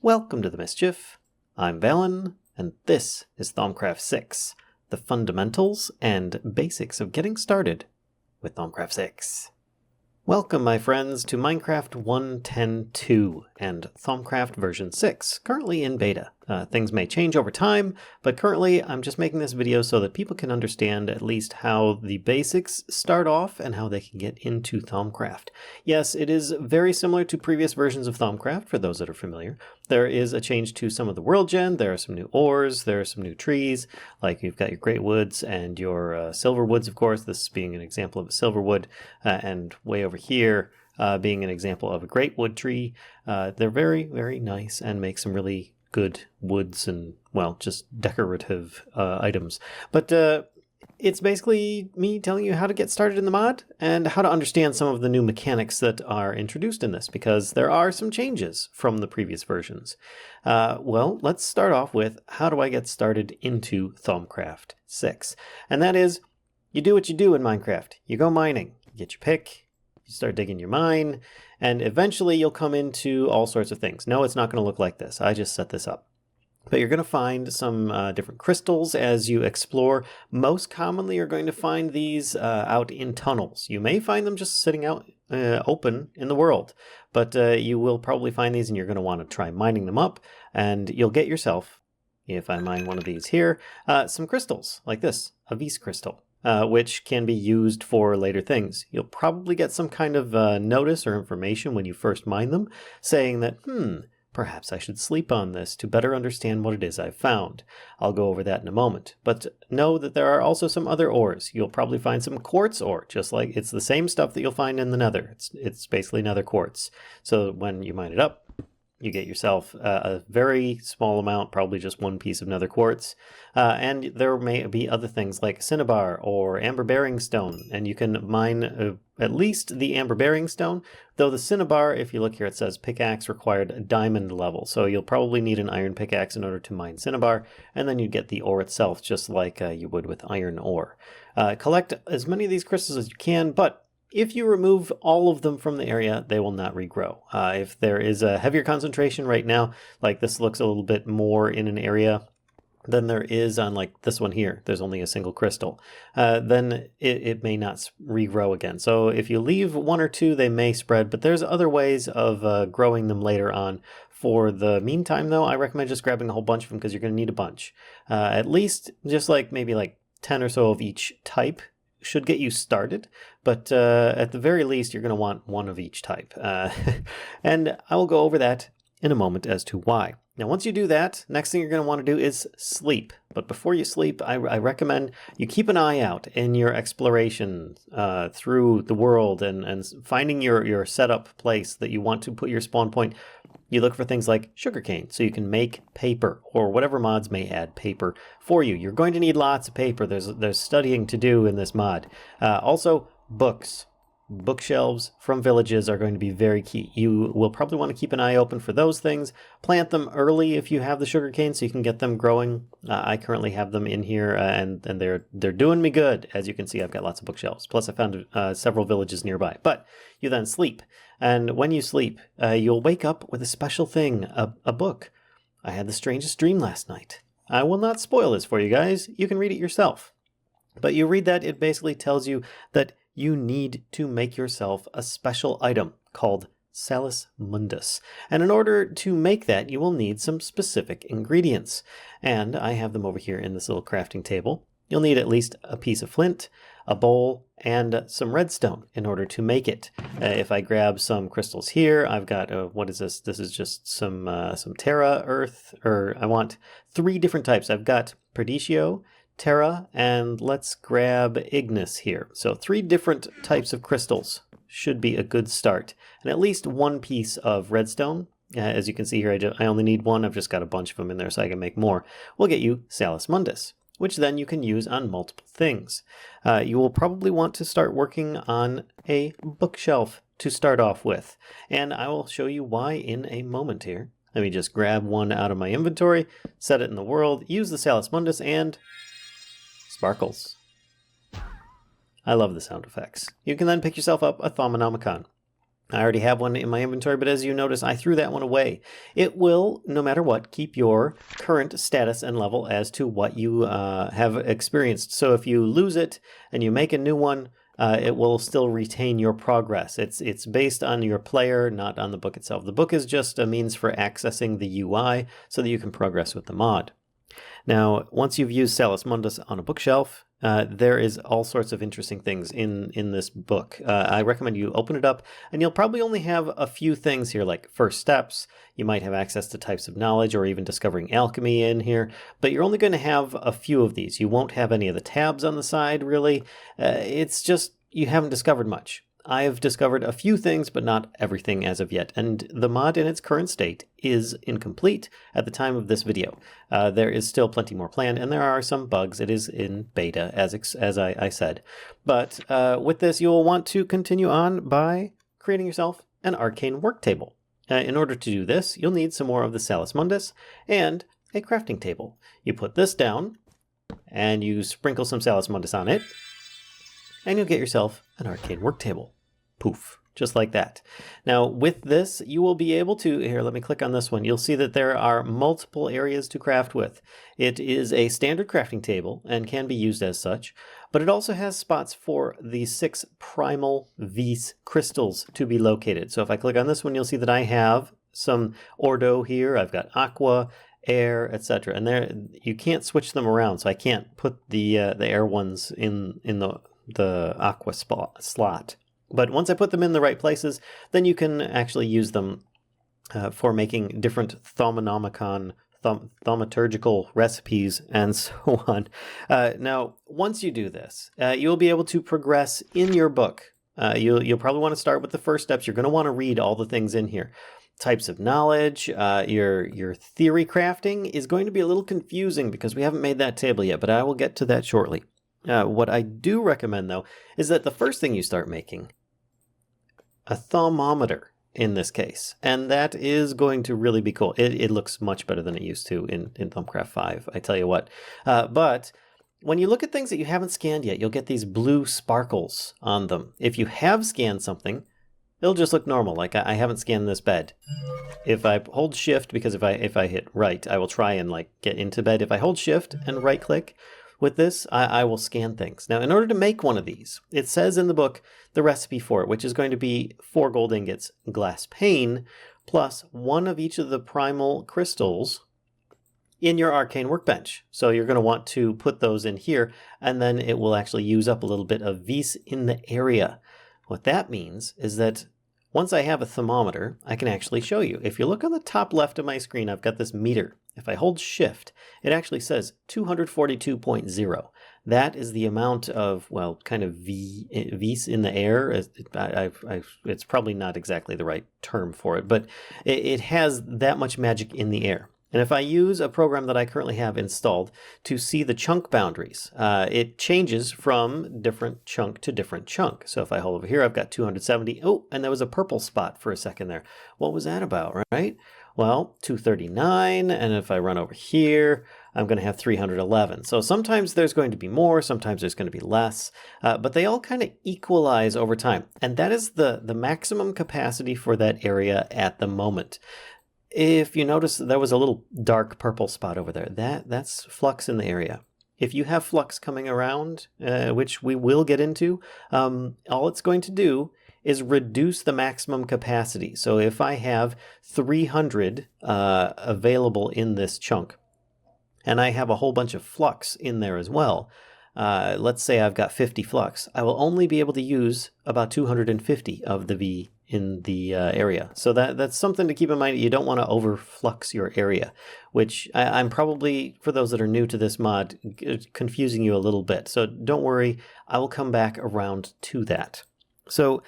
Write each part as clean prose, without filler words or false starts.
Welcome to the Mischief. I'm Vallen, and this is Thaumcraft 6, the fundamentals and basics of getting started with Thaumcraft 6. Welcome, my friends, to Minecraft 1.10.2 and Thaumcraft version 6, currently in beta. Things may change over time, but currently I'm just making this video so that people can understand at least how the basics start off and how they can get into Thaumcraft. Yes, it is very similar to previous versions of Thaumcraft, for those that are familiar. There is a change to some of the world gen, there are some new ores, there are some new trees, like you've got your great woods and your silver woods, of course, this being an example of a silver wood, and way over here being an example of a great wood tree. They're very, very nice and make some really good woods and, well, just decorative items. But it's basically me telling you how to get started in the mod and how to understand some of the new mechanics that are introduced in this, because there are some changes from the previous versions. Well, let's start off with how do I get started into Thaumcraft 6? And that is, you do what you do in Minecraft. You go mining, you get your pick, you start digging your mine, and eventually you'll come into all sorts of things. No, it's not going to look like this. I just set this up. But you're going to find some different crystals as you explore. Most commonly, you're going to find these out in tunnels. You may find them just sitting out open in the world, but you will probably find these and you're going to want to try mining them up, and you'll get yourself, if I mine one of these here, some crystals like this, a Vis crystal. Which can be used for later things. You'll probably get some kind of notice or information when you first mine them, saying that, perhaps I should sleep on this to better understand what it is I've found. I'll go over that in a moment. But know that there are also some other ores. You'll probably find some quartz ore, just like it's the same stuff that you'll find in the nether. It's basically nether quartz. So when you mine it up, you get yourself a very small amount, probably just one piece of nether quartz. And there may be other things like cinnabar or amber bearing stone. And you can mine at least the amber bearing stone, though the cinnabar, if you look here, it says pickaxe required diamond level. So you'll probably need an iron pickaxe in order to mine cinnabar. And then you get the ore itself, just like you would with iron ore. Collect as many of these crystals as you can, but if you remove all of them from the area, they will not regrow. If there is a heavier concentration right now, like this looks a little bit more in an area than there is on like this one here, there's only a single crystal, then it may not regrow again. So if you leave one or two, they may spread, but there's other ways of growing them later on. For the meantime, though, I recommend just grabbing a whole bunch of them because you're going to need a bunch. At least just like maybe like 10 or so of each type should get you started, but at the very least you're going to want one of each type, and I will go over that in a moment as to why. Now once you do that, next thing you're going to want to do is sleep. But before you sleep, I recommend you keep an eye out in your exploration through the world and finding your setup place that you want to put your spawn point. You look for things like sugarcane, so you can make paper, or whatever mods may add paper for you. You're going to need lots of paper. There's studying to do in this mod. Also, books. Bookshelves from villages are going to be very key. You will probably want to keep an eye open for those things. Plant them early if you have the sugarcane so you can get them growing. I currently have them in here and they're doing me good. As you can see, I've got lots of bookshelves. Plus I found several villages nearby. But you then sleep. And when you sleep, you'll wake up with a special thing, a book. I had the strangest dream last night. I will not spoil this for you guys. You can read it yourself. But you read that, it basically tells you that you need to make yourself a special item called Salus Mundus. And in order to make that, you will need some specific ingredients. And I have them over here in this little crafting table. You'll need at least a piece of flint, a bowl, and some redstone in order to make it. If I grab some crystals here, I've got, what is this? This is just some Terra earth, or I want 3 different types. I've got Perdicio, Terra, and let's grab Ignis here. So 3 different types of crystals should be a good start. And at least 1 piece of redstone. As you can see here, I only need 1. I've just got a bunch of them in there so I can make more. We'll get you Salus Mundus, which then you can use on multiple things. You will probably want to start working on a bookshelf to start off with. And I will show you why in a moment here. Let me just grab one out of my inventory, set it in the world, use the Salus Mundus, and sparkles. I love the sound effects. You can then pick yourself up a Thaumonomicon. I already have one in my inventory, but as you notice, I threw that one away. It will, no matter what, keep your current status and level as to what you have experienced. So if you lose it and you make a new one, it will still retain your progress. It's based on your player, not on the book itself. The book is just a means for accessing the UI so that you can progress with the mod. Now, once you've used Salus Mundus on a bookshelf, there is all sorts of interesting things in this book. I recommend you open it up, and you'll probably only have a few things here, like first steps. You might have access to types of knowledge or even discovering alchemy in here, but you're only going to have a few of these. You won't have any of the tabs on the side, really. It's just you haven't discovered much. I've discovered a few things, but not everything as of yet, and the mod in its current state is incomplete at the time of this video. There is still plenty more planned, and there are some bugs. It is in beta, as I said. But with this, you will want to continue on by creating yourself an arcane work table. In order to do this, you'll need some more of the Salus Mundus and a crafting table. You put this down, and you sprinkle some Salus Mundus on it, and you'll get yourself an arcane work table. Poof, just like that. Now with this, you will be able to, here, let me click on this one. You'll see that there are multiple areas to craft with. It is a standard crafting table and can be used as such, but it also has spots for the 6 primal Vis crystals to be located. So if I click on this one, you'll see that I have some Ordo here. I've got Aqua, Air, etc. And there, you can't switch them around, so I can't put the air ones in the Aqua slot. But once I put them in the right places, then you can actually use them for making different thaumaturgical recipes and so on. Now, once you do this, you'll be able to progress in your book. You'll probably want to start with the first steps. You're going to want to read all the things in here. Types of knowledge, your theory crafting is going to be a little confusing because we haven't made that table yet, but I will get to that shortly. What I do recommend, though, is that the first thing you start making, a thermometer in this case, and that is going to really be cool. It looks much better than it used to in Thaumcraft 5, I tell you what. But when you look at things that you haven't scanned yet, you'll get these blue sparkles on them. If you have scanned something, it'll just look normal, like I haven't scanned this bed. If I hold shift, because if I hit right, I will try and like get into bed. If I hold shift and right click, with this, I will scan things. Now, in order to make one of these, it says in the book the recipe for it, which is going to be 4 gold ingots, glass pane, plus 1 of each of the primal crystals in your arcane workbench. So you're going to want to put those in here, and then it will actually use up a little bit of vis in the area. What that means is that once I have a thermometer, I can actually show you. If you look on the top left of my screen, I've got this meter. If I hold shift, it actually says 242.0. That is the amount of, well, kind of vis in the air. It's probably not exactly the right term for it, but it has that much magic in the air. And if I use a program that I currently have installed to see the chunk boundaries, it changes from different chunk to different chunk. So if I hold over here, I've got 270. Oh, and there was a purple spot for a second there. What was that about, right? Well, 239, and if I run over here, I'm going to have 311. So sometimes there's going to be more, sometimes there's going to be less, but they all kind of equalize over time. And that is the maximum capacity for that area at the moment. If you notice, there was a little dark purple spot over there. That's flux in the area. If you have flux coming around, which we will get into, all it's going to do is reduce the maximum capacity. So if I have 300 available in this chunk, and I have a whole bunch of flux in there as well, let's say I've got 50 flux, I will only be able to use about 250 of the V in the area. So that's something to keep in mind. You don't want to overflux your area, which I'm probably, for those that are new to this mod, confusing you a little bit. So don't worry, I will come back around to that. So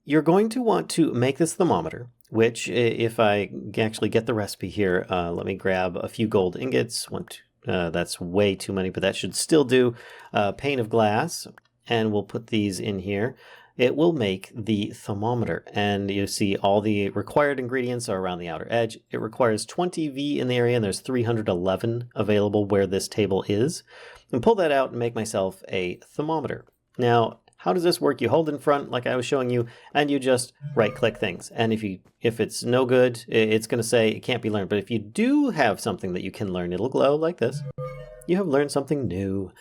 you're going to want to make this thermometer, which if I actually get the recipe here, let me grab a few gold ingots. That's way too many, but that should still do. Pane of glass, and we'll put these in here. It will make the thermometer, and you see all the required ingredients are around the outer edge. It requires 20 V in the area, and there's 311 available where this table is. And pull that out and make myself a thermometer. Now, how does this work? You hold in front like I was showing you, and you just right-click things. And if it's no good, it's going to say it can't be learned. But if you do have something that you can learn, it'll glow like this. You have learned something new.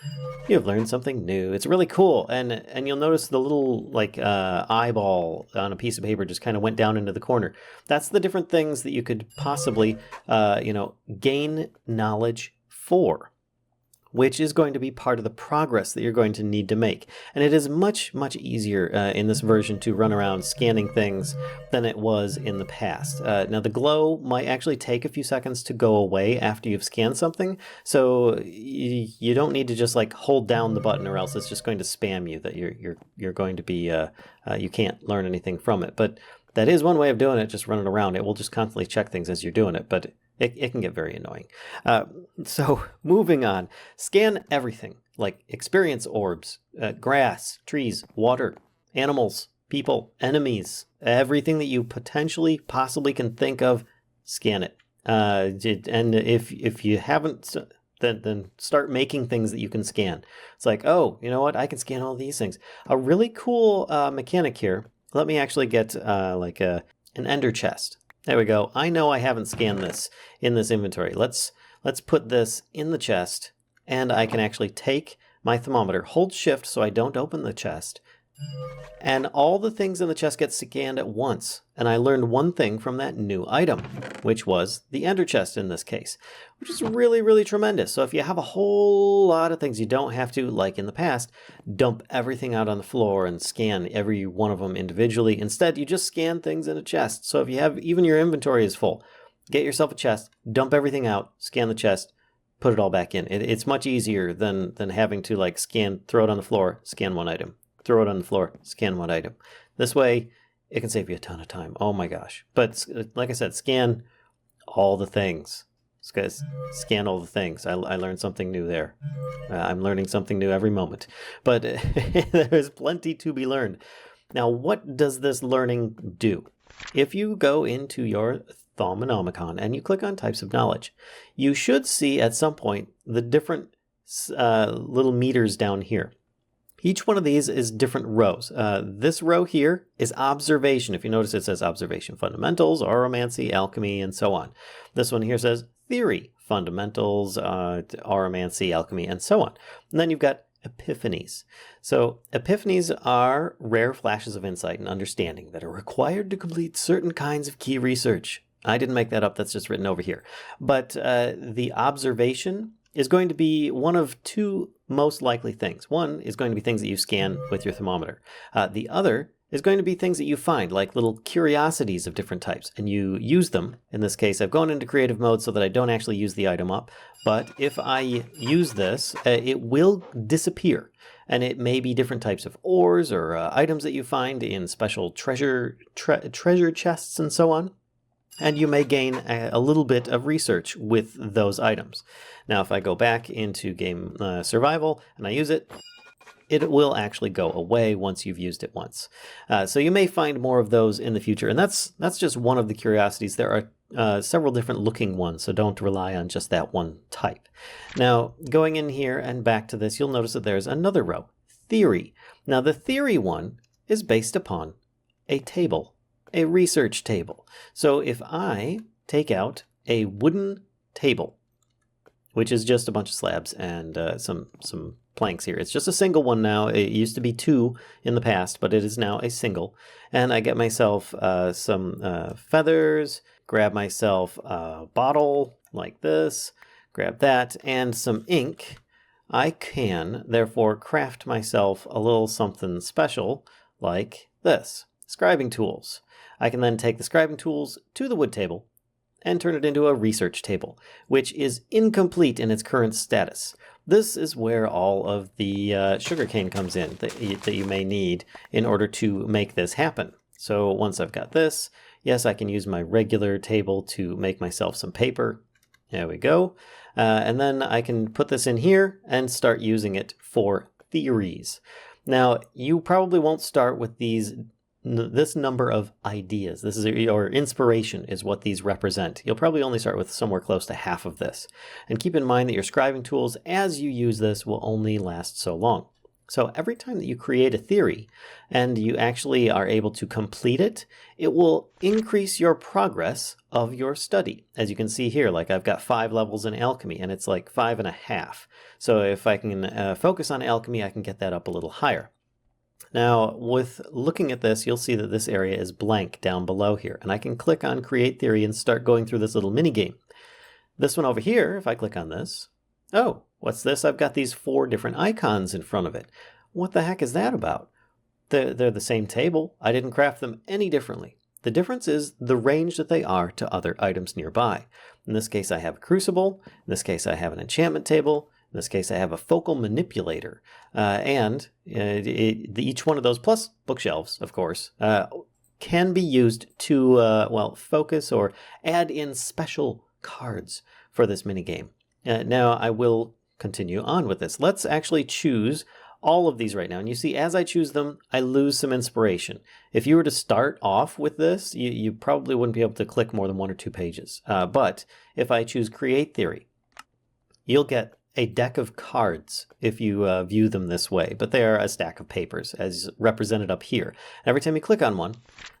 You have learned something new. It's really cool. And you'll notice the little like eyeball on a piece of paper just kind of went down into the corner. That's the different things that you could possibly, gain knowledge for, which is going to be part of the progress that you're going to need to make. And it is much, much easier in this version to run around scanning things than it was in the past. Now, the glow might actually take a few seconds to go away after you've scanned something, so you don't need to just like hold down the button, or else it's just going to spam you that you're going to be you can't learn anything from it. But that is one way of doing it, just running around. It will just constantly check things as you're doing it, but it can get very annoying. So moving on, scan everything, like experience orbs, grass, trees, water, animals, people, enemies, everything that you potentially possibly can think of, scan it. And if you haven't, then start making things that you can scan. It's like, oh, you know what? I can scan all these things. A really cool mechanic here. Let me actually get an ender chest. There we go. I know I haven't scanned this in this inventory. Let's put this in the chest, and I can actually take my thermometer, hold shift so I don't open the chest, and all the things in the chest get scanned at once. And I learned one thing from that new item, which was the ender chest in this case, which is really, really tremendous. So if you have a whole lot of things, you don't have to, like in the past, dump everything out on the floor and scan every one of them individually. Instead, you just scan things in a chest. So if you have, even your inventory is full, get yourself a chest, dump everything out, scan the chest, put it all back in. It's much easier than having to like scan, throw it on the floor, scan one item. Throw it on the floor, scan one item. This way, it can save you a ton of time. Oh my gosh. But like I said, scan all the things. Scan all the things. I learned something new there. I'm learning something new every moment. But there's plenty to be learned. Now, what does this learning do? If you go into your Thaumcraft and you click on Types of Knowledge, you should see at some point the different little meters down here. Each one of these is different rows. This row here is observation. If you notice, it says observation fundamentals, aromancy, alchemy, and so on. This one here says theory, fundamentals, aromancy, alchemy, and so on. And then you've got epiphanies. So epiphanies are rare flashes of insight and understanding that are required to complete certain kinds of key research. I didn't make that up. That's just written over here. But the observation is going to be one of two most likely things. One is going to be things that you scan with your thermometer. The other is going to be things that you find, like little curiosities of different types, and you use them. In this case, I've gone into creative mode so that I don't actually use the item up, but if I use this, it will disappear. And it may be different types of ores or items that you find in special treasure chests and so on. And you may gain a little bit of research with those items. Now, if I go back into game survival and I use it, it will actually go away once you've used it once. So you may find more of those in the future. And that's just one of the curiosities. There are several different looking ones, so don't rely on just that one type. Now, going in here and back to this, you'll notice that there's another row, theory. Now, the theory one is based upon a table. A research table. So if I take out a wooden table, which is just a bunch of slabs and some planks here. It's just a single one now. It used to be two in the past, but it is now a single. And I get myself some feathers, grab myself a bottle like this, grab that, and some ink. I can, therefore, craft myself a little something special like this. Scribing tools. I can then take the scribing tools to the wood table and turn it into a research table, which is incomplete in its current status. This is where all of the sugarcane comes in that you may need in order to make this happen. So once I've got this, yes, I can use my regular table to make myself some paper. There we go. And then I can put this in here and start using it for theories. Now, you probably won't start with this number of ideas. This is your inspiration is what these represent. You'll probably only start with somewhere close to half of this. And keep in mind that your scribing tools, as you use this, will only last so long. So every time that you create a theory and you actually are able to complete it, it will increase your progress of your study. As you can see here, like I've got 5 levels in alchemy and it's like 5.5. So if I can focus on alchemy, I can get that up a little higher. Now, with looking at this, you'll see that this area is blank down below here, and I can click on Create Theory and start going through this little mini game. This one over here, if I click on this, oh, what's this? I've got these 4 different icons in front of it. What the heck is that about? They're the same table. I didn't craft them any differently. The difference is the range that they are to other items nearby. In this case, I have a Crucible. In this case, I have an enchantment table. In this case, I have a focal manipulator, each one of those, plus bookshelves, of course, can be used to, focus or add in special cards for this minigame. Now, I will continue on with this. Let's actually choose all of these right now. And you see, as I choose them, I lose some inspiration. If you were to start off with this, you probably wouldn't be able to click more than 1 or 2 pages. But if I choose Create Theory, you'll get a deck of cards if you view them this way, but they are a stack of papers as represented up here. Every time you click on one,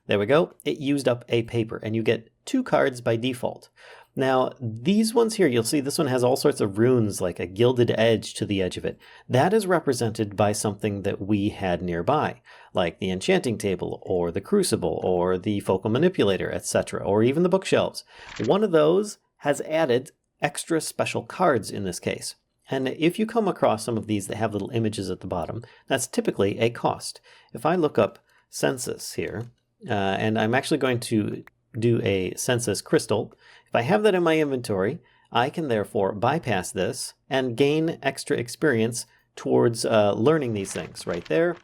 there we go, it used up a paper, and you get 2 cards by default. Now, these ones here, you'll see this one has all sorts of runes, like a gilded edge to the edge of it. That is represented by something that we had nearby, like the enchanting table, or the crucible, or the focal manipulator, etc., or even the bookshelves. One of those has added extra special cards in this case. And if you come across some of these that have little images at the bottom, that's typically a cost. If I look up census here, and I'm actually going to do a census crystal, if I have that in my inventory, I can therefore bypass this and gain extra experience towards learning these things. Right there,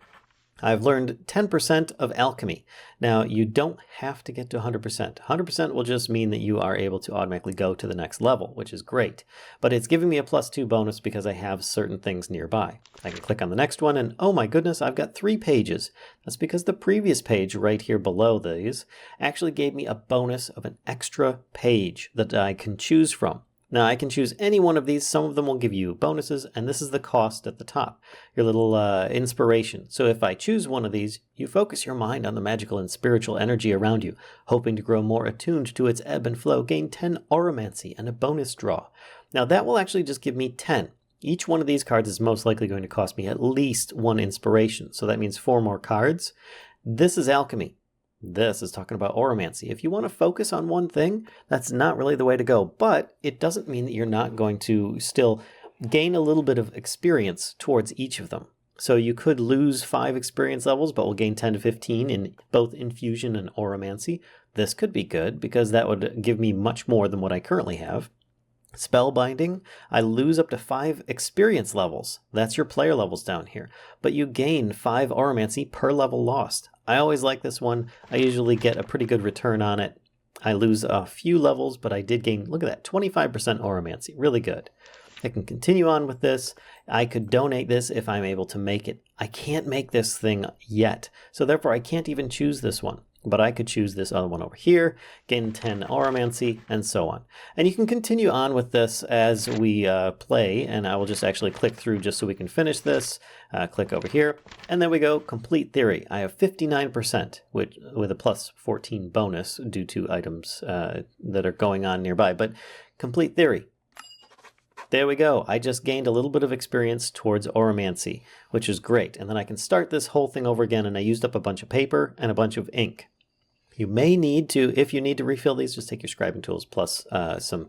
I've learned 10% of alchemy. Now, you don't have to get to 100%. 100% will just mean that you are able to automatically go to the next level, which is great. But it's giving me a +2 bonus because I have certain things nearby. I can click on the next one and, oh my goodness, I've got 3 pages. That's because the previous page right here below these actually gave me a bonus of an extra page that I can choose from. Now, I can choose any one of these. Some of them will give you bonuses, and this is the cost at the top, your little inspiration. So if I choose one of these, you focus your mind on the magical and spiritual energy around you, hoping to grow more attuned to its ebb and flow, gain 10 Auramancy and a bonus draw. Now, that will actually just give me 10. Each one of these cards is most likely going to cost me at least 1 inspiration, so that means 4 more cards. This is alchemy. This is talking about Auramancy. If you want to focus on one thing, that's not really the way to go, but it doesn't mean that you're not going to still gain a little bit of experience towards each of them. So you could lose 5 experience levels, but will gain 10 to 15 in both Infusion and Auramancy. This could be good because that would give me much more than what I currently have. Spellbinding, I lose up to 5 experience levels. That's your player levels down here. But you gain 5 Auramancy per level lost. I always like this one. I usually get a pretty good return on it. I lose a few levels, but I did gain, look at that, 25% Auramancy. Really good. I can continue on with this. I could donate this if I'm able to make it. I can't make this thing yet, so therefore I can't even choose this one. But I could choose this other one over here, gain 10 Auramancy, and so on. And you can continue on with this as we play, and I will just actually click through just so we can finish this. Click over here, and then we go Complete Theory. I have 59%, with a +14 bonus due to items that are going on nearby. But Complete Theory. There we go. I just gained a little bit of experience towards Auramancy, which is great. And then I can start this whole thing over again, and I used up a bunch of paper and a bunch of ink. You may need to, if you need to refill these, just take your scribing tools plus some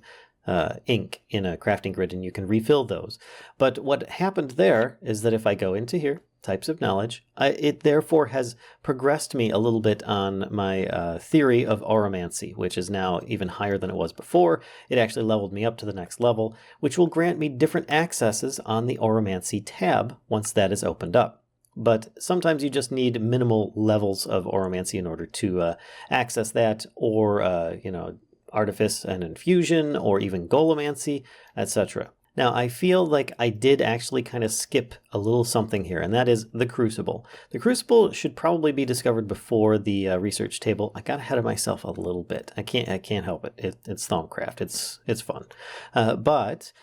ink in a crafting grid, and you can refill those. But what happened there is that if I go into here, types of knowledge, it therefore has progressed me a little bit on my theory of Auramancy, which is now even higher than it was before. It actually leveled me up to the next level, which will grant me different accesses on the Auramancy tab once that is opened up. But sometimes you just need minimal levels of Auramancy in order to access that, or Artifice and Infusion, or even Golemancy, etc. Now, I feel like I did actually kind of skip a little something here, and that is the Crucible. The Crucible should probably be discovered before the research table. I got ahead of myself a little bit. I can't help it. It's Thaumcraft. It's fun. But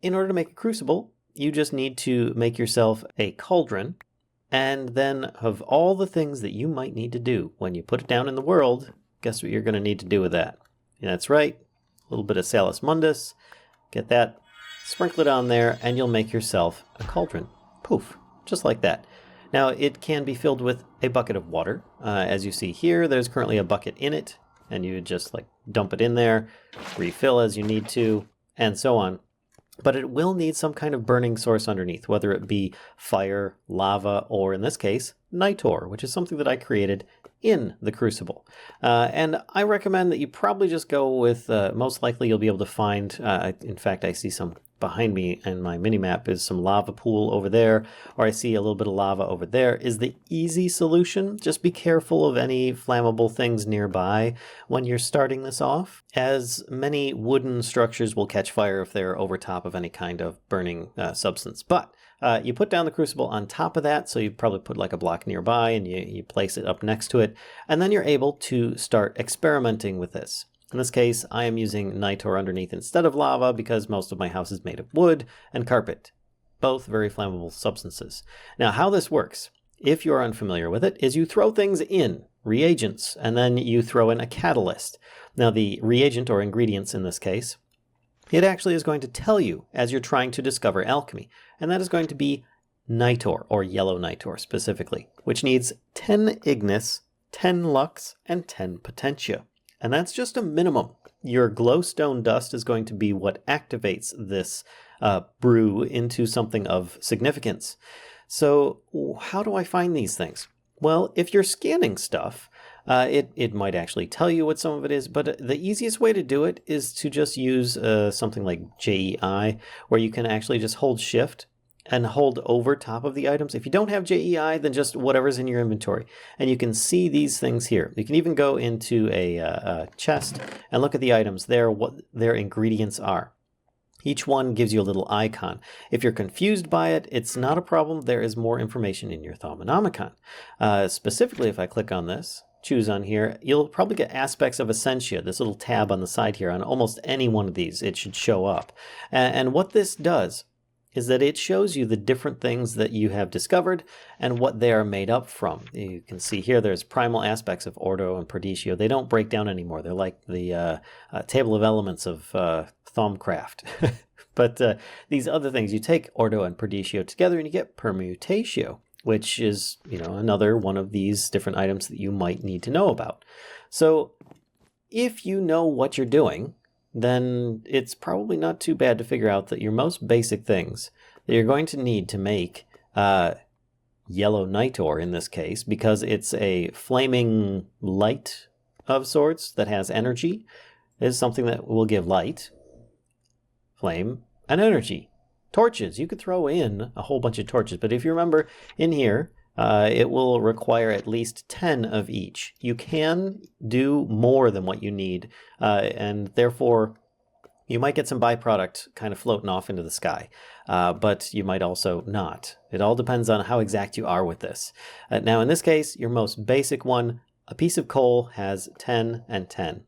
in order to make a Crucible, you just need to make yourself a cauldron. And then of all the things that you might need to do when you put it down in the world, guess what you're going to need to do with that? And that's right, a little bit of Salus Mundus. Get that, sprinkle it on there, and you'll make yourself a cauldron. Poof, just like that. Now, it can be filled with a bucket of water. As you see here, there's currently a bucket in it, and you just like dump it in there, refill as you need to, and so on. But it will need some kind of burning source underneath, whether it be fire, lava, or in this case, nitor, which is something that I created in the Crucible. And I recommend that you probably just go with, most likely you'll be able to find, in fact, I see some behind me and my mini-map is some lava pool over there, or I see a little bit of lava over there, is the easy solution. Just be careful of any flammable things nearby when you're starting this off, as many wooden structures will catch fire if they're over top of any kind of burning substance. But you put down the Crucible on top of that, so you probably put like a block nearby and you place it up next to it, and then you're able to start experimenting with this. In this case, I am using nitor underneath instead of lava because most of my house is made of wood and carpet, both very flammable substances. Now, how this works, if you're unfamiliar with it, is you throw things in, reagents, and then you throw in a catalyst. Now, the reagent, or ingredients in this case, it actually is going to tell you as you're trying to discover alchemy, and that is going to be nitor, or yellow nitor specifically, which needs 10 ignis, 10 lux, and 10 potentia. And that's just a minimum. Your glowstone dust is going to be what activates this brew into something of significance. So how do I find these things? Well, if you're scanning stuff, it might actually tell you what some of it is, but the easiest way to do it is to just use something like JEI, where you can actually just hold shift and hold over top of the items. If you don't have JEI, then just whatever's in your inventory. And you can see these things here. You can even go into a chest and look at the items there, what their ingredients are. Each one gives you a little icon. If you're confused by it, it's not a problem. There is more information in your Thermometer. Specifically, if I click on this, choose on here, you'll probably get aspects of Essentia, this little tab on the side here. On almost any one of these, it should show up. And what this does is that it shows you the different things that you have discovered and what they are made up from. You can see here there's primal aspects of Outtro and Perditio. They don't break down anymore. They're like the table of elements of Thaumcraft. But these other things, you take Outtro and Perditio together and you get Permutatio, which is, another one of these different items that you might need to know about. So if you know what you're doing, then it's probably not too bad to figure out that your most basic things that you're going to need to make yellow nitor in this case, because it's a flaming light of sorts that has energy, is something that will give light, flame, and energy. Torches, you could throw in a whole bunch of torches, but if you remember in here, it will require at least 10 of each. You can do more than what you need, and therefore you might get some byproduct kind of floating off into the sky, but you might also not. It all depends on how exact you are with this. Now in this case, your most basic one, a piece of coal has 10 and 10.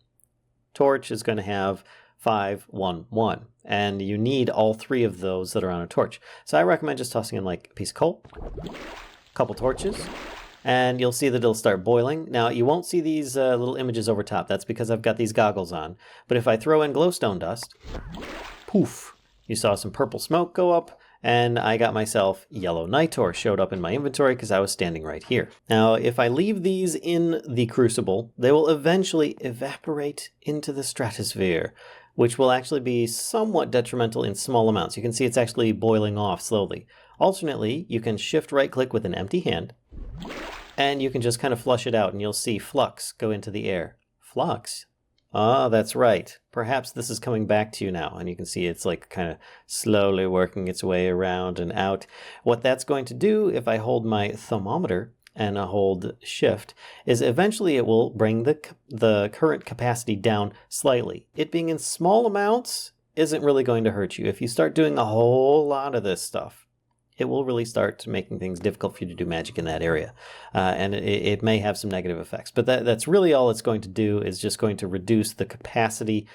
Torch is going to have 5, 1, 1. And you need all three of those that are on a torch. So I recommend just tossing in like a piece of coal, couple torches, and you'll see that it'll start boiling. Now, you won't see these little images over top. That's because I've got these goggles on. But if I throw in glowstone dust, poof, you saw some purple smoke go up, and I got myself yellow nitor showed up in my inventory because I was standing right here. Now, if I leave these in the Crucible, they will eventually evaporate into the stratosphere, which will actually be somewhat detrimental in small amounts. You can see it's actually boiling off slowly. Alternately, you can shift right-click with an empty hand, and you can just kind of flush it out, and you'll see flux go into the air. Flux? Ah, that's right. Perhaps this is coming back to you now, and you can see it's like kind of slowly working its way around and out. What that's going to do, if I hold my thermometer and I hold shift, is eventually it will bring the current capacity down slightly. It being in small amounts isn't really going to hurt you. If you start doing a whole lot of this stuff, it will really start making things difficult for you to do magic in that area. And it may have some negative effects. But that's really all it's going to do, is just going to reduce the capacity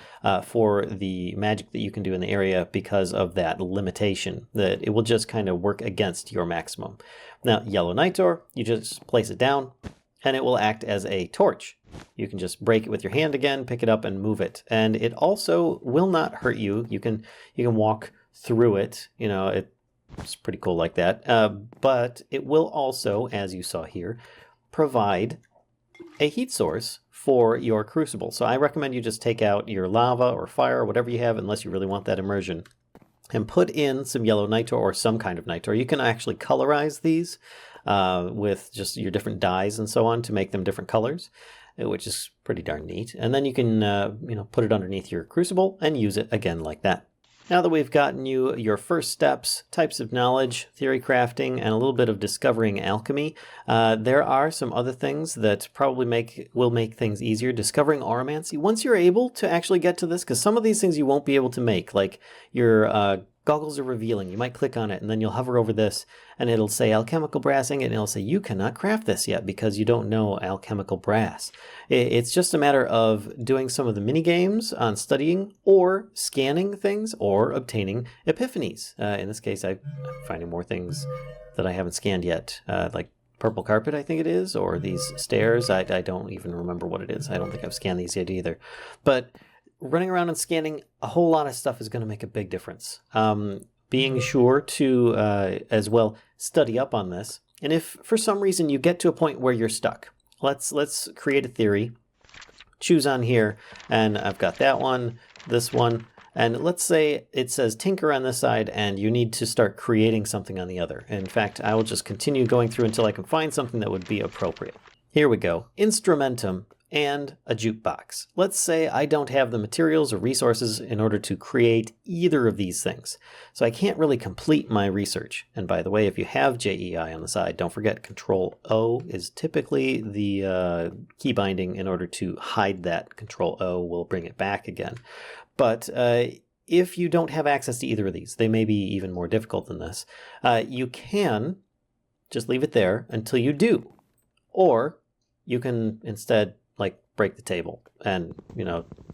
for the magic that you can do in the area because of that limitation, that it will just kind of work against your maximum. Now, Yellow Nitor, you just place it down, and it will act as a torch. You can just break it with your hand again, pick it up, and move it. And it also will not hurt you. You can walk through it. You know, it's pretty cool like that. But it will also, as you saw here, provide a heat source for your crucible. So I recommend you just take out your lava or fire or whatever you have, unless you really want that immersion, and put in some Yellow Nitor or some kind of Nitor. You can actually colorize these with just your different dyes and so on to make them different colors, which is pretty darn neat. And then you can put it underneath your crucible and use it again like that. Now that we've gotten you your first steps, types of knowledge, theory crafting, and a little bit of discovering alchemy, there are some other things that probably will make things easier. Discovering auramancy. Once you're able to actually get to this, because some of these things you won't be able to make, like your goggles are revealing. You might click on it and then you'll hover over this and it'll say alchemical brassing, and it'll say you cannot craft this yet because you don't know alchemical brass. It's just a matter of doing some of the mini games on studying or scanning things or obtaining epiphanies. In this case, I'm finding more things that I haven't scanned yet, like purple carpet, I think it is, or these stairs. I don't even remember what it is. I don't think I've scanned these yet either. But running around and scanning a whole lot of stuff is going to make a big difference. Being sure to, as well, study up on this. And if for some reason you get to a point where you're stuck, let's create a theory. Choose on here, and I've got that one, this one, and let's say it says tinker on this side, and you need to start creating something on the other. In fact, I will just continue going through until I can find something that would be appropriate. Here we go. Instrumentum and a jukebox. Let's say I don't have the materials or resources in order to create either of these things. So I can't really complete my research. And by the way, if you have JEI on the side, don't forget Control-O is typically the key binding. In order to hide that, Control-O will bring it back again. But if you don't have access to either of these, they may be even more difficult than this. You can just leave it there until you do. Or you can instead break the table and,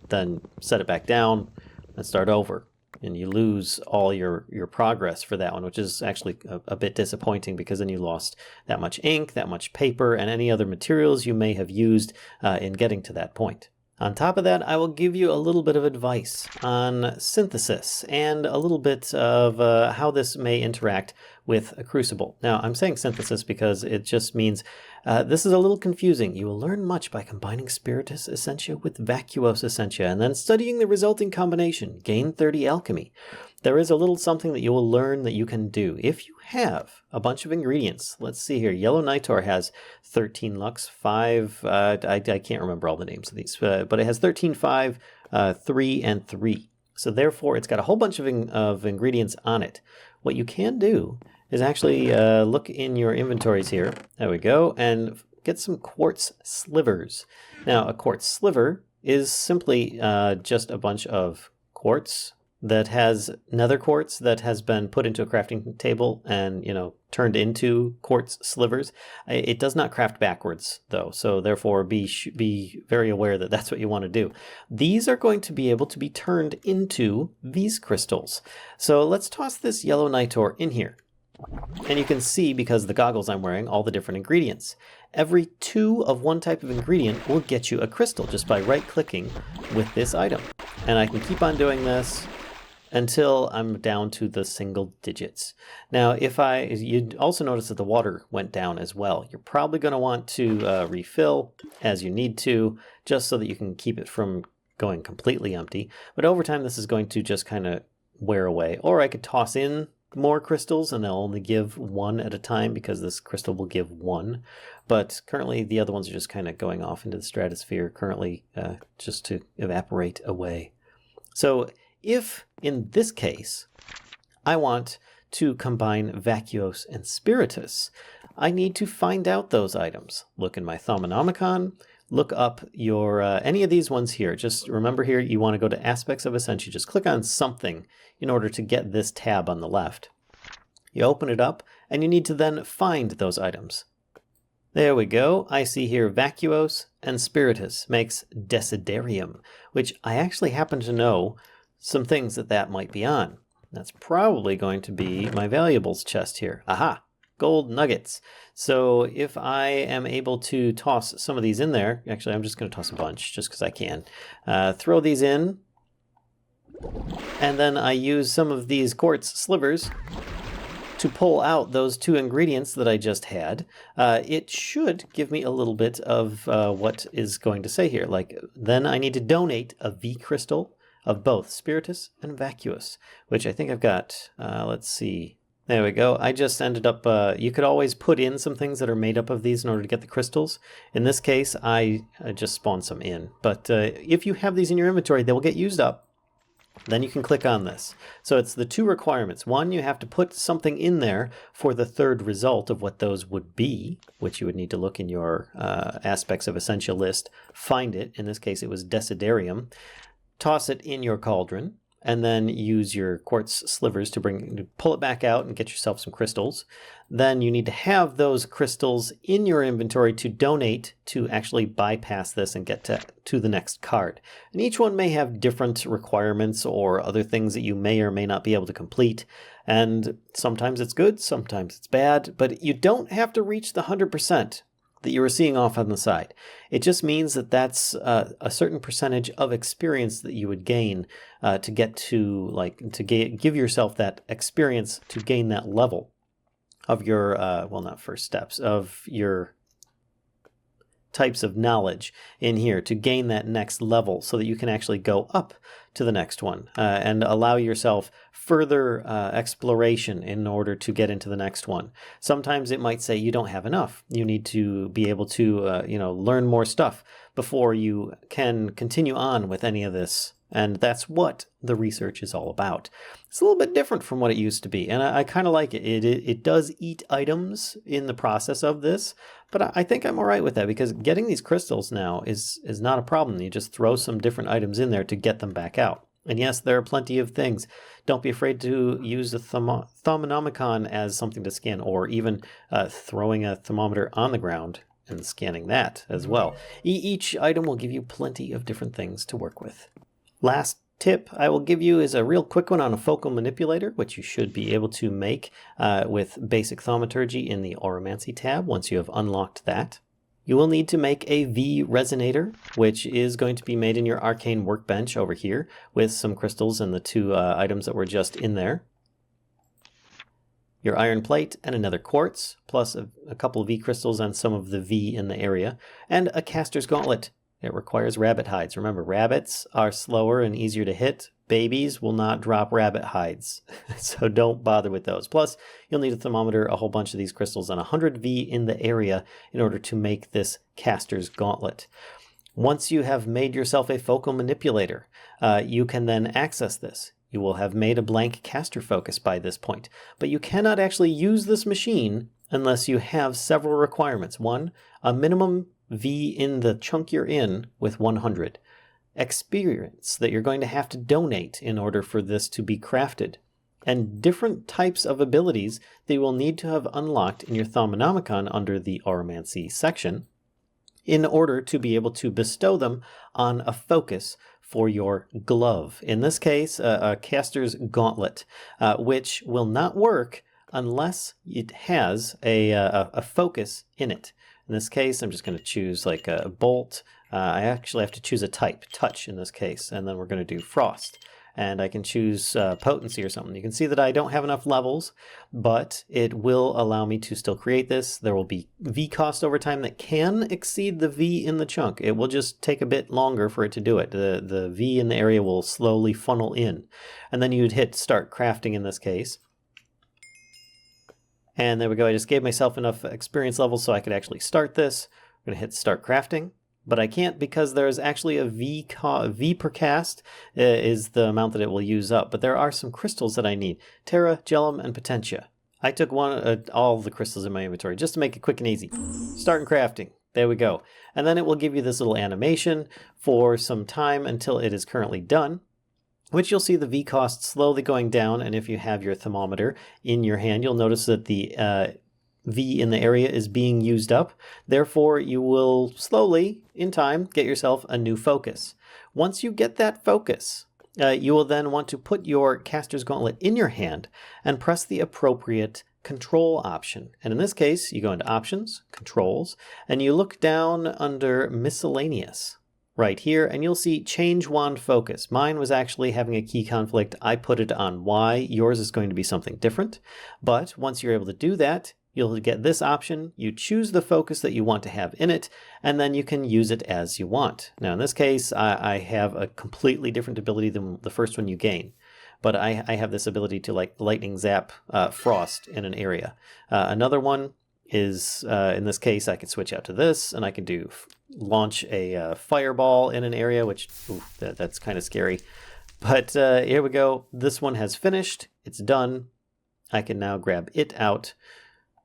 then set it back down and start over. And you lose all your progress for that one, which is actually a bit disappointing, because then you lost that much ink, that much paper, and any other materials you may have used in getting to that point. On top of that, I will give you a little bit of advice on synthesis and a little bit of how this may interact with a crucible. Now, I'm saying synthesis because it just means this is a little confusing. You will learn much by combining Spiritus Essentia with Vacuos Essentia and then studying the resulting combination. Gain 30 alchemy. There is a little something that you will learn that you can do if you have a bunch of ingredients. Let's see here. Yellow Nitor has 13 lux, 5, I can't remember all the names of these, but it has 13, 5, 3, and 3. So therefore, it's got a whole bunch of ingredients on it. What you can do is actually look in your inventories here. There we go. And get some quartz slivers. Now, a quartz sliver is simply just a bunch of quartz that has nether quartz that has been put into a crafting table and, turned into quartz slivers. It does not craft backwards, though, so therefore be very aware that that's what you want to do. These are going to be able to be turned into these crystals. So let's toss this Yellow Nitor in here. And you can see, because of the goggles I'm wearing, all the different ingredients. Every 2 of one type of ingredient will get you a crystal just by right-clicking with this item. And I can keep on doing this until I'm down to the single digits. Now, you'd also notice that the water went down as well. You're probably going to want to refill as you need to, just so that you can keep it from going completely empty. But over time, this is going to just kind of wear away. Or I could toss in more crystals and they'll only give 1 at a time, because this crystal will give 1. But currently, the other ones are just kind of going off into the stratosphere currently, just to evaporate away. So if, in this case, I want to combine Vacuos and Spiritus, I need to find out those items. Look in my Thaumonomicon, look up your any of these ones here. Just remember here, you want to go to Aspects of Essentia. Just click on something in order to get this tab on the left. You open it up, and you need to then find those items. There we go. I see here Vacuos and Spiritus makes Desiderium, which I actually happen to know some things that might be on. That's probably going to be my valuables chest here. Aha! Gold nuggets. So if I am able to toss some of these in there, actually I'm just going to toss a bunch just because I can. Throw these in, and then I use some of these quartz slivers to pull out those 2 ingredients that I just had. It should give me a little bit of what is going to say here. Like, then I need to donate a V crystal of both Spiritus and Vacuous, which I think I've got. Let's see. There we go. I just ended up, you could always put in some things that are made up of these in order to get the crystals. In this case, I just spawned some in. But if you have these in your inventory, they will get used up. Then you can click on this. So it's the 2 requirements. One, you have to put something in there for the 3rd result of what those would be, which you would need to look in your aspects of essential list, find it. In this case, it was Desiderium. Toss it in your cauldron, and then use your quartz slivers to pull it back out and get yourself some crystals. Then you need to have those crystals in your inventory to donate to actually bypass this and get to the next card. And each one may have different requirements or other things that you may or may not be able to complete. And sometimes it's good, sometimes it's bad, but you don't have to reach the 100% that you were seeing off on the side. It just means that that's a certain percentage of experience that you would gain to get to, give yourself that experience to gain that level of your, well, not first steps, of your types of knowledge in here to gain that next level so that you can actually go up to the next one and allow yourself further exploration in order to get into the next one. Sometimes it might say you don't have enough. You need to be able to learn more stuff before you can continue on with any of this. And that's what the research is all about. It's a little bit different from what it used to be, and I kind of like it. It does eat items in the process of this, but I think I'm all right with that because getting these crystals now is not a problem. You just throw some different items in there to get them back out. And yes, there are plenty of things. Don't be afraid to use the Thermometer as something to scan, or even throwing a thermometer on the ground and scanning that as well. Each item will give you plenty of different things to work with. Last tip I will give you is a real quick one on a focal manipulator, which you should be able to make with basic thaumaturgy in the Oromancy tab once you have unlocked that. You will need to make a V resonator, which is going to be made in your arcane workbench over here with some crystals and the 2 items that were just in there. Your iron plate and another quartz, plus a couple of V crystals and some of the V in the area, and a caster's gauntlet. It requires rabbit hides. Remember, rabbits are slower and easier to hit. Babies will not drop rabbit hides, so don't bother with those. Plus, you'll need a thermometer, a whole bunch of these crystals, and 100 V in the area in order to make this caster's gauntlet. Once you have made yourself a focal manipulator, you can then access this. You will have made a blank caster focus by this point, but you cannot actually use this machine unless you have several requirements. 1, a minimum V in the chunk you're in with 100. Experience that you're going to have to donate in order for this to be crafted. And different types of abilities that you will need to have unlocked in your Thermometer under the Oromancy section in order to be able to bestow them on a focus for your glove. In this case, a caster's gauntlet, which will not work unless it has a focus in it. In this case, I'm just going to choose like a bolt. I actually have to choose a type, touch in this case, and then we're going to do frost. And I can choose potency or something. You can see that I don't have enough levels, but it will allow me to still create this. There will be V cost over time that can exceed the V in the chunk. It will just take a bit longer for it to do it. The V in the area will slowly funnel in. And then you'd hit start crafting in this case. And there we go. I just gave myself enough experience levels so I could actually start this. I'm going to hit start crafting, but I can't because there's actually a V per cast is the amount that it will use up. But there are some crystals that I need. Terra, Gelum, and Potentia. I took all the crystals in my inventory just to make it quick and easy. Starting crafting. There we go. And then it will give you this little animation for some time until it is currently done. which you'll see the V cost slowly going down. And if you have your thermometer in your hand, you'll notice that the V in the area is being used up. Therefore, you will slowly, in time, get yourself a new focus. Once you get that focus, you will then want to put your caster's gauntlet in your hand and press the appropriate control option. And in this case, you go into options, controls, and you look down under miscellaneous right here, and you'll see change wand focus. Mine was actually having a key conflict. I put it on Y. Yours is going to be something different. But once you're able to do that, you'll get this option. You choose the focus that you want to have in it, and then you can use it as you want. Now, in this case, I have a completely different ability than the first one you gain. But I have this ability to like lightning zap frost in an area. Another one is, in this case, I can switch out to this, and I can do launch a fireball in an area, which that's kind of scary. But here we go. This one has finished. It's done. I can now grab it out,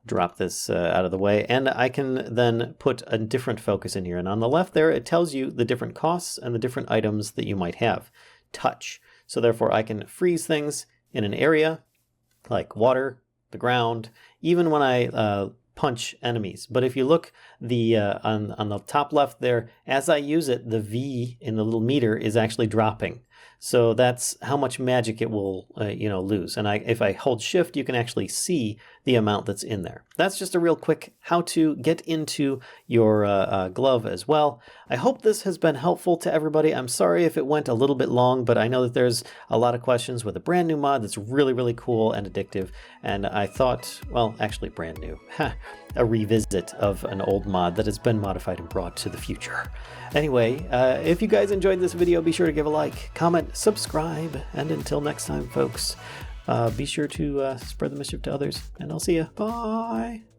drop this out of the way, and I can then put a different focus in here. And on the left there, it tells you the different costs and the different items that you might have. Touch. So therefore, I can freeze things in an area, like water, the ground, even when I punch enemies. But if you look on the top left there, as I use it, the V in the little meter is actually dropping. So that's how much magic it will lose. And if I hold shift, you can actually see the amount that's in there. That's just a real quick how to get into your glove as well. I hope this has been helpful to everybody. I'm sorry if it went a little bit long, but I know that there's a lot of questions with a brand new mod that's really, really cool and addictive. And I thought, well, actually brand new, a revisit of an old mod that has been modified and brought to the future. Anyway, if you guys enjoyed this video, be sure to give a like, comment, subscribe, and until next time, folks, be sure to spread the mischief to others, and I'll see you. Bye!